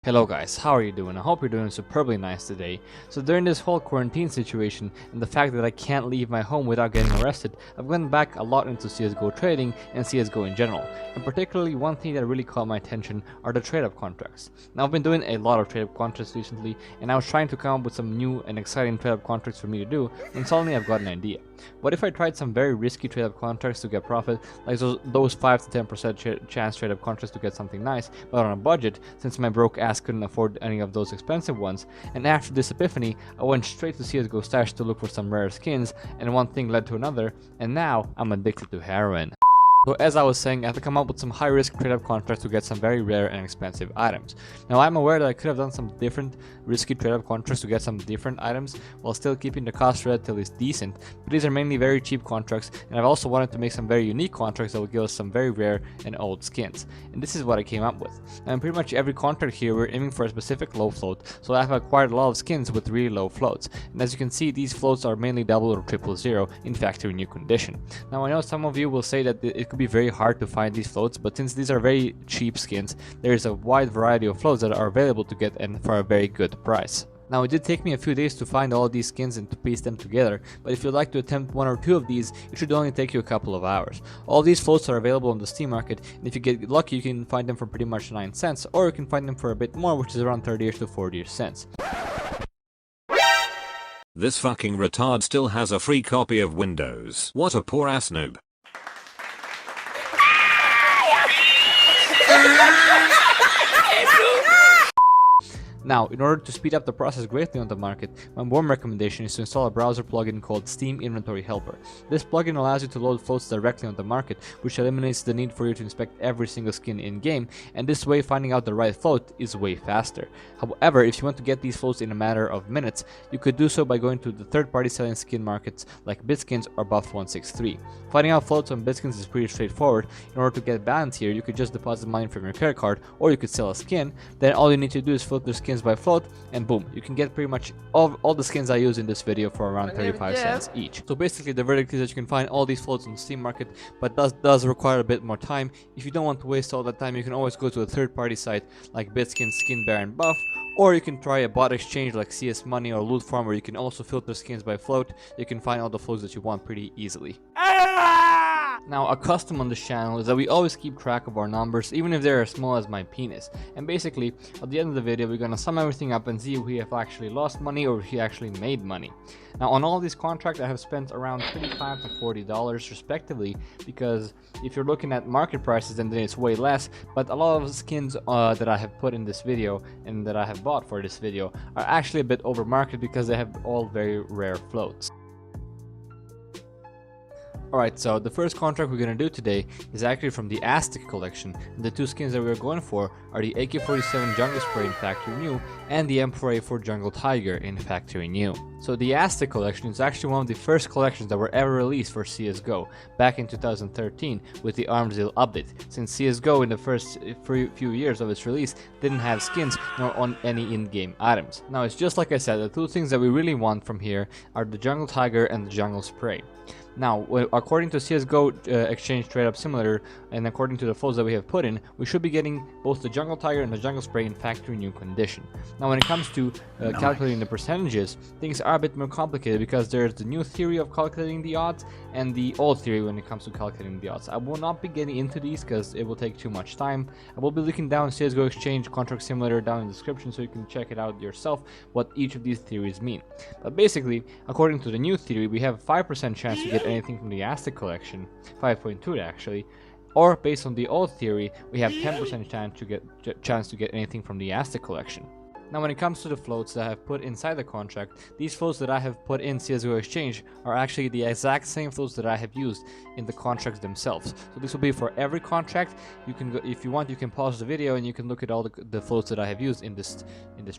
Hello guys, how are you doing? I hope you're doing superbly nice today. So during this whole quarantine situation and the fact that I can't leave my home without getting arrested, I've gone back a lot into CSGO trading and CSGO in general. And particularly one thing that really caught my attention are the trade-up contracts. Now I've been doing a lot of trade-up contracts recently and I was trying to come up with some new and exciting trade-up contracts for me to do, and suddenly I've got an idea. What if I tried some very risky trade-up contracts to get profit, like those 5 to 10% chance trade-up contracts to get something nice, but on a budget, since my broke ass couldn't afford any of those expensive ones. And after this epiphany, I went straight to CSGO Stash to look for some rare skins, and one thing led to another, and now I'm addicted to heroin. So as I was saying, I have to come up with some high-risk trade-up contracts to get some very rare and expensive items. Now I'm aware that I could have done some different risky trade-up contracts to get some different items while still keeping the cost relatively decent, but these are mainly very cheap contracts, and I've also wanted to make some very unique contracts that will give us some very rare and old skins. And this is what I came up with. And pretty much every contract here we're aiming for a specific low float, so I have acquired a lot of skins with really low floats. And as you can see, these floats are mainly double or triple zero in factory new condition. Now I know some of you will say that it could be very hard to find these floats, but since these are very cheap skins, there is a wide variety of floats that are available to get and for a very good price. Now it did take me a few days to find all these skins and to piece them together, but if you'd like to attempt one or two of these, it should only take you a couple of hours. All these floats are available on the Steam market, and if you get lucky you can find them for pretty much 9 cents, or you can find them for a bit more, which is around 30 to 40 cents. This fucking retard still has a free copy of Windows. What a poor ass noob. Now, in order to speed up the process greatly on the market, my warm recommendation is to install a browser plugin called Steam Inventory Helper. This plugin allows you to load floats directly on the market, which eliminates the need for you to inspect every single skin in-game, and this way finding out the right float is way faster. However, if you want to get these floats in a matter of minutes, you could do so by going to the third-party selling skin markets like Bitskins or Buff163. Finding out floats on Bitskins is pretty straightforward. In order to get balance here, you could just deposit money from your credit card, or you could sell a skin. Then all you need to do is filter skins by float, and boom, you can get pretty much all the skins I use in this video for around 35 cents each. So basically the verdict is that you can find all these floats on the Steam market, but does require a bit more time. If you don't want to waste all that time, you can always go to a third-party site like Bitskins, Skin Bear, and Buff, or you can try a bot exchange like CS Money or Loot Farm, where you can also filter skins by float. You can find all the floats that you want pretty easily. Now, a custom on this channel is that we always keep track of our numbers, even if they're as small as my penis. And basically, at the end of the video, we're gonna sum everything up and see if we have actually lost money or if we actually made money. Now, on all these contracts, I have spent around $35 to $40 respectively, because if you're looking at market prices, then it's way less. But a lot of skins that I have put in this video and that I have bought for this video are actually a bit over market because they have all very rare floats. Alright, so the first contract we're gonna do today is actually from the Aztec Collection, and the two skins that we're going for are the AK-47 Jungle Spray in Factory New and the M4A4 Jungle Tiger in Factory New. So the Aztec Collection is actually one of the first collections that were ever released for CSGO back in 2013 with the Armsville update, since CSGO in the first few years of its release didn't have skins nor on any in-game items. Now it's just like I said, the two things that we really want from here are the Jungle Tiger and the Jungle Spray. Now, according to CSGO Exchange Trade-Up Simulator, and according to the floats that we have put in, we should be getting both the Jungle Tiger and the Jungle Spray in factory new condition. Now, when it comes to calculating the percentages, things are a bit more complicated because there's the new theory of calculating the odds and the old theory when it comes to calculating the odds. I will not be getting into these because it will take too much time. I will be linking down CSGO Exchange Contract Simulator down in the description so you can check it out yourself what each of these theories mean. But basically, according to the new theory, we have a 5% chance to get anything from the Aztec Collection, 5.2 actually, or based on the old theory, we have 10% chance to get anything from the Aztec Collection. Now when it comes to the floats that I have put inside the contract, these floats that I have put in CSGO Exchange are actually the exact same floats that I have used in the contracts themselves. So this will be for every contract. You can go, if you want, you can pause the video and you can look at all the floats that I have used in this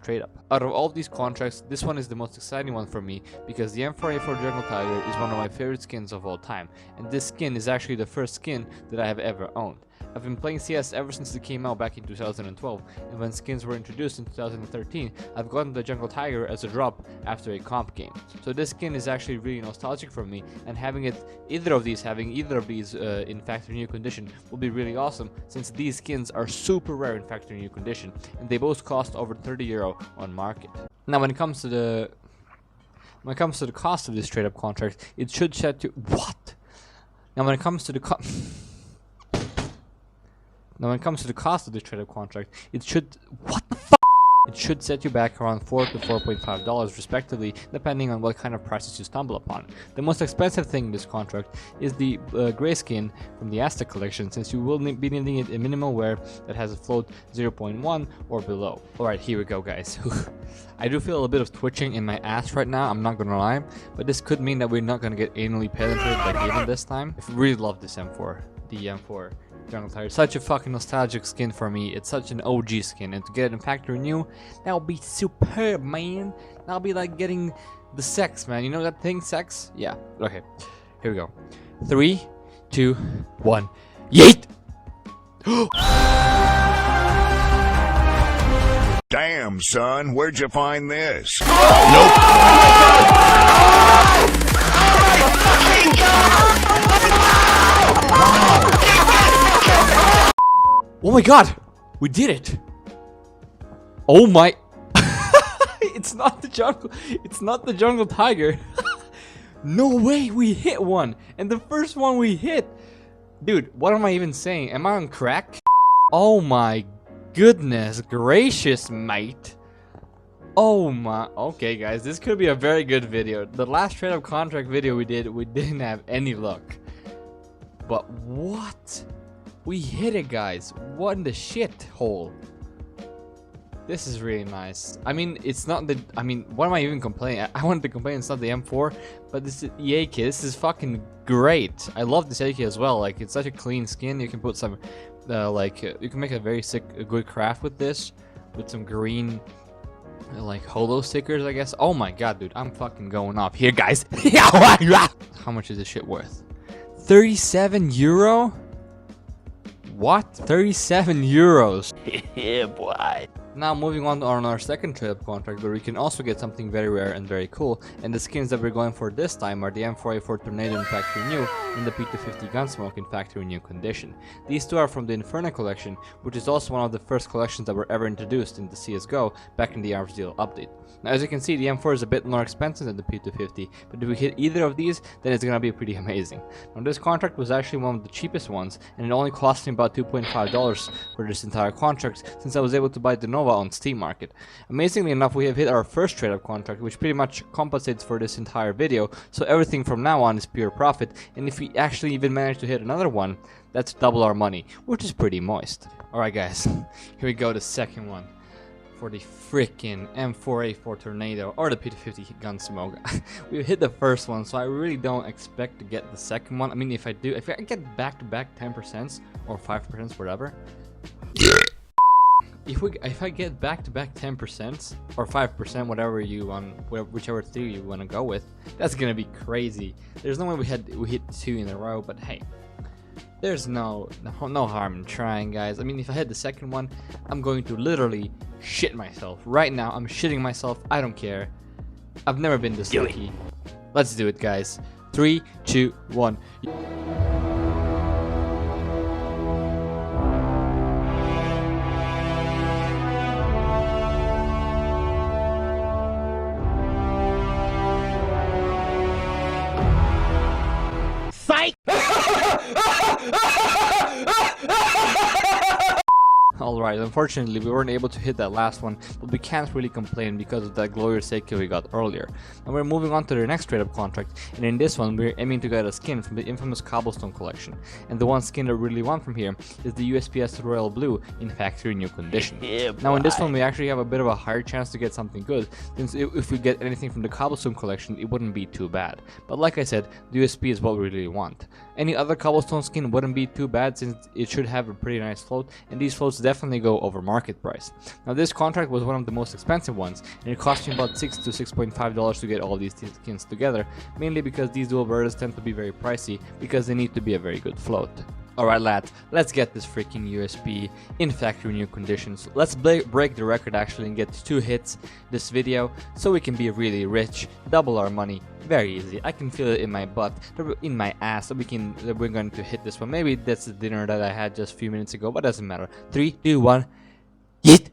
trade up. Out of all of these contracts, this one is the most exciting one for me because the M4A4 Jungle Tiger is one of my favorite skins of all time, and this skin is actually the first skin that I have ever owned. I've been playing CS ever since it came out back in 2012, and when skins were introduced in 2013, I've gotten the Jungle Tiger as a drop after a comp game. So this skin is actually really nostalgic for me, and having either of these in factory new condition will be really awesome, since these skins are super rare in factory new condition, and they both cost over 30 euro on market. Now when it comes to the cost of this trade-up contract, it should set you what? Now when it comes to the cost of this trade-up contract, it should It should set you back around $4 to $4.5 respectively, depending on what kind of prices you stumble upon. The most expensive thing in this contract is the gray skin from the Aztec Collection, since you will be needing it in minimal wear that has a float 0.1 or below. Alright, here we go guys. I do feel a bit of twitching in my ass right now, I'm not gonna lie, but this could mean that we're not gonna get anally penetrated like even this time. I really love this M4, the M4. Jungle Tiger. Such a fucking nostalgic skin for me. It's such an OG skin, and to get it in factory new, that'll be superb, man. That'll be like getting the sex, man. You know that thing, sex? Yeah. Okay. Here we go. 3, 2, 1. Yeet! Damn, son, where'd you find this? Nope. Oh my god! We did it! Oh my... It's not the jungle tiger. No way, we hit one! And the first one we hit! Dude, what am I even saying? Am I on crack? Oh my goodness gracious, mate. Oh my... Okay guys, this could be a very good video. The last trade-up contract video we didn't have any luck. But what? We hit it, guys. What in the shit hole? This is really nice. I mean, it's not the... I mean, what am I even complaining? I wanted to complain it's not the M4, but this is the AK. This is fucking great. I love this AK as well. Like, it's such a clean skin. You can put some... you can make a very good craft with this. With some green... like, holo stickers, I guess. Oh my god, dude. I'm fucking going off here, guys. How much is this shit worth? 37 euro? What? 37 euros? Yeah, boy. Now moving on our second trade-up contract, where we can also get something very rare and very cool, and the skins that we're going for this time are the M4A4 Tornado in factory new and the P250 Gunsmoke in factory new condition. These two are from the Inferno Collection, which is also one of the first collections that were ever introduced in the CSGO back in the Arms Deal update. Now as you can see, the M4 is a bit more expensive than the P250, but if we hit either of these, then it's gonna be pretty amazing. Now this contract was actually one of the cheapest ones, and it only cost me about $2.5 for this entire contract, since I was able to buy the Nova on Steam Market. Amazingly enough, we have hit our first trade-up contract, which pretty much compensates for this entire video, so everything from now on is pure profit, and if we actually even manage to hit another one, that's double our money, which is pretty moist. Alright guys, here we go, the second one. For the freaking M4A4 Tornado or the P250 Gunsmoke. We hit the first one, so I really don't expect to get the second one. I mean, if I get back-to-back 10% or 5%, whatever. If I get back-to-back 10% or 5%, whatever you want, whichever theory you want to go with, that's gonna be crazy. There's no way we hit 2 in a row, but hey. There's no harm in trying, guys. I mean, if I hit the second one, I'm going to literally shit myself. Right now, I'm shitting myself. I don't care. I've never been this lucky. Let's do it, guys. 3, 2, 1. Fight! Alright, unfortunately we weren't able to hit that last one, but we can't really complain because of that glorious AK we got earlier. And we're moving on to the next trade-up contract, and in this one we're aiming to get a skin from the infamous Cobblestone Collection. And the one skin I really want from here is the USPS Royal Blue in factory new condition. Yeah, now in this one we actually have a bit of a higher chance to get something good, since if we get anything from the Cobblestone Collection it wouldn't be too bad. But like I said, the USP is what we really want. Any other Cobblestone skin wouldn't be too bad, since it should have a pretty nice float, and these floats definitely go over market price. Now this contract was one of the most expensive ones, and it cost me about $6 to $6.5 to get all these skins together, mainly because these dual barrels tend to be very pricey because they need to be a very good float. Alright lads, let's get this freaking USP in factory new conditions. Let's break the record actually and get 2 hits this video so we can be really rich, double our money. Very easy. I can feel it in my butt, in my ass, so we're going to hit this one. Maybe that's the dinner that I had just a few minutes ago, but doesn't matter. 3, 2, 1, yeet!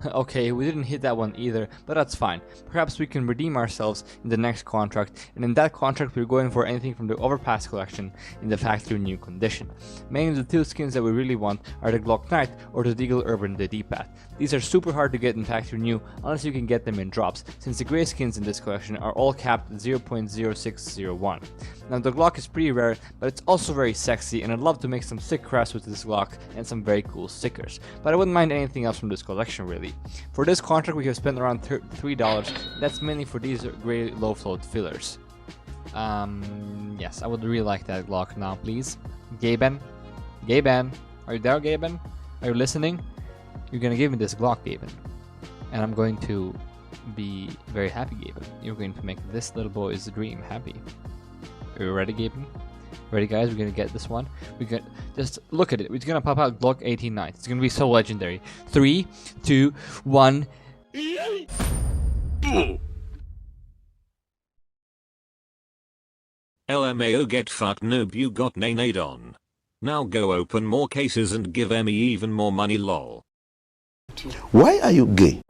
Okay, we didn't hit that one either, but that's fine. Perhaps we can redeem ourselves in the next contract, and in that contract we're going for anything from the Overpass Collection in the factory new condition. Mainly the 2 skins that we really want are the Glock Knight or the Deagle Urban the D-Pad. These are super hard to get in factory new unless you can get them in drops, since the grey skins in this collection are all capped at 0.0601. Now the Glock is pretty rare, but it's also very sexy, and I'd love to make some sick crafts with this Glock and some very cool stickers, but I wouldn't mind anything else from this collection really. For this contract we have spent around $3, that's mainly for these grey low float fillers. Yes, I would really like that Glock now, please. Gaben? Gaben? Are you there, Gaben? Are you listening? You're gonna give me this Glock, Gaben. And I'm going to be very happy, Gaben. You're going to make this little boy's dream happy. Are you ready, Gaben? Ready, guys? We're gonna get this one. We got just look at it. It's gonna pop out Glock 18 Knight. It's gonna be so legendary. 3, 2, 1. LMAO get fucked noob, you got nay on. Now go open more cases and give Emmy even more money lol. Why are you gay?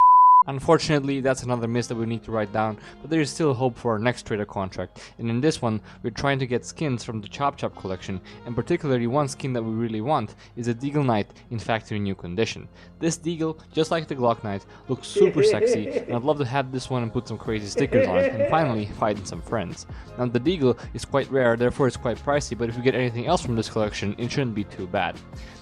Unfortunately, that's another miss that we need to write down, but there is still hope for our next trader contract, and in this one, we're trying to get skins from the Chop Collection, and particularly one skin that we really want is the Deagle Knight in factory new condition. This Deagle, just like the Glock Knight, looks super sexy, and I'd love to have this one and put some crazy stickers on it, and finally fight some friends. Now the Deagle is quite rare, therefore it's quite pricey, but if you get anything else from this collection, it shouldn't be too bad.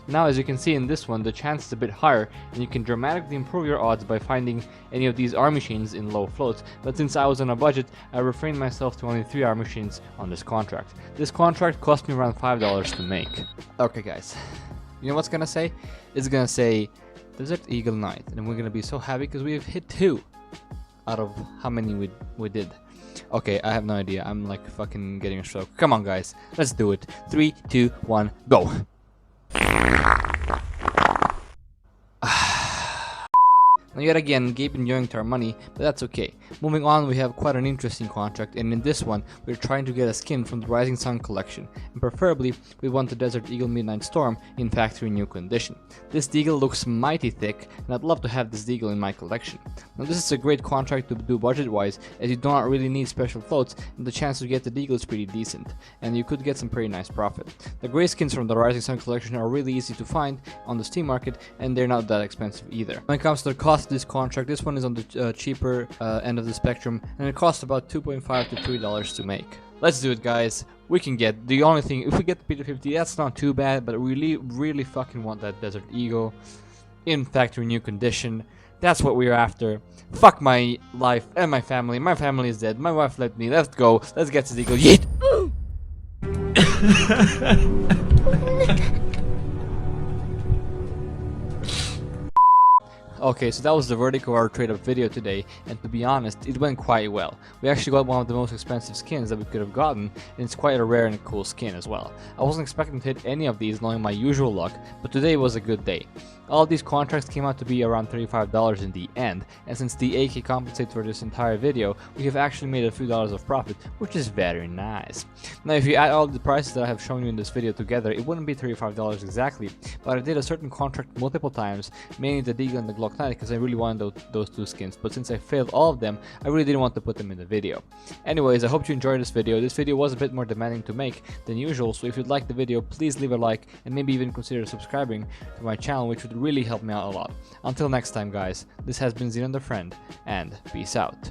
Now as you can see in this one, the chance is a bit higher, and you can dramatically improve your odds by finding any of these arm machines in low floats, but since I was on a budget, I refrained myself to only 3 arm machines on this contract. This contract cost me around $5 to make. Okay guys, you know what's gonna say? It's gonna say Desert Eagle Knight, and we're gonna be so happy because we have hit 2 out of how many we did. Okay, I have no idea, I'm like fucking getting a stroke. Come on guys, let's do it. 3, 2, 1, go! Now yet again, Gaben yoinked our money, but that's okay. Moving on, we have quite an interesting contract, and in this one, we're trying to get a skin from the Rising Sun collection, and preferably, we want the Desert Eagle Midnight Storm in factory new condition. This Deagle looks mighty thick, and I'd love to have this Deagle in my collection. Now this is a great contract to do budget-wise, as you do not really need special floats, and the chance to get the Deagle is pretty decent, and you could get some pretty nice profit. The grey skins from the Rising Sun collection are really easy to find on the Steam market, and they're not that expensive either. When it comes to the cost of this contract, this one is on the cheaper end of the spectrum, and it costs about $2.5 to $3 to make. Let's do it guys, we can get, the only thing, if we get the P250, that's not too bad, but we really fucking want that Desert Eagle in factory new condition. That's what we're after. Fuck my life and my family is dead, my wife left me, let's go, let's get this Eagle, yeet! Okay, so that was the verdict of our trade-up video today, and to be honest, it went quite well. We actually got one of the most expensive skins that we could have gotten, and it's quite a rare and cool skin as well. I wasn't expecting to hit any of these knowing my usual luck, but today was a good day. All of these contracts came out to be around $35 in the end, and since the AK compensates for this entire video, we have actually made a few dollars of profit, which is very nice. Now if you add all the prices that I have shown you in this video together, it wouldn't be $35 exactly, but I did a certain contract multiple times, mainly the Deagle and the Glock Knight, because I really wanted those 2 skins, but since I failed all of them, I really didn't want to put them in the video. Anyways, I hope you enjoyed this video. This video was a bit more demanding to make than usual, so if you'd like the video, please leave a like and maybe even consider subscribing to my channel, which would really help me out a lot. Until next time guys, this has been Xenon the Friend, and peace out.